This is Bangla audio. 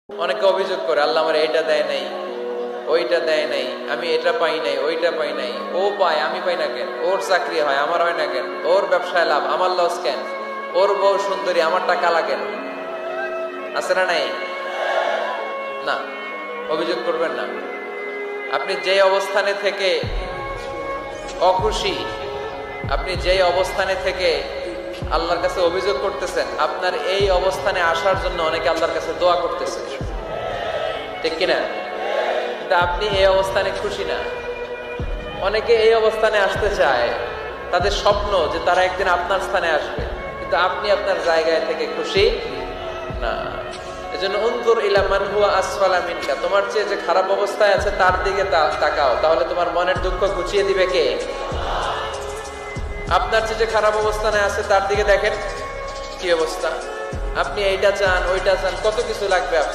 অনেকে অভিযোগ করে আল্লাহ আমার এইটা দেয় নাই, ওইটা দেয় নাই, আমি এটা পাই নাই, ওইটা পাই নাই, ও পায় আমি পাই না কেন, ওর চাকরি হয় আমার হয় না কেন, ওর ব্যবসায় লাভ আমার লস কেন, ওর বউ সুন্দরী আমার টাকা লাগেন। আছে না নাই? না, অভিযোগ করবেন না। আপনি যে অবস্থানে থেকে অখুশি, আপনি যেই অবস্থানে থেকে আল্লাহর কাছে অভিযোগ করতেছেন, আপনার এই অবস্থানে আসার জন্য অনেকে আল্লাহর কাছে দোয়া করতেছে, ঠিক কিনা? কিন্তু আপনি এই অবস্থানে খুশি না। অনেকে এই অবস্থানে আসতে চায়, তাদের স্বপ্ন যে তারা একদিন আপনার স্থানে আসবে, কিন্তু আপনি আপনার জায়গায় থেকে খুশি না। এজন্য উনজুর ইলা মান হুয়া আসফালা মিনকা, তোমার চেয়ে যে খারাপ অবস্থায় আছে তার দিকে তাকাও, তাহলে তোমার মনের দুঃখ ঘুচিয়ে দিবে কে? আপনার চেয়ে যে খারাপ অবস্থানে আছে তার দিকে দেখেন কি অবস্থা। আপনি এইটা চান, ওইটা চান, কত কিছু লাগবে আপনার।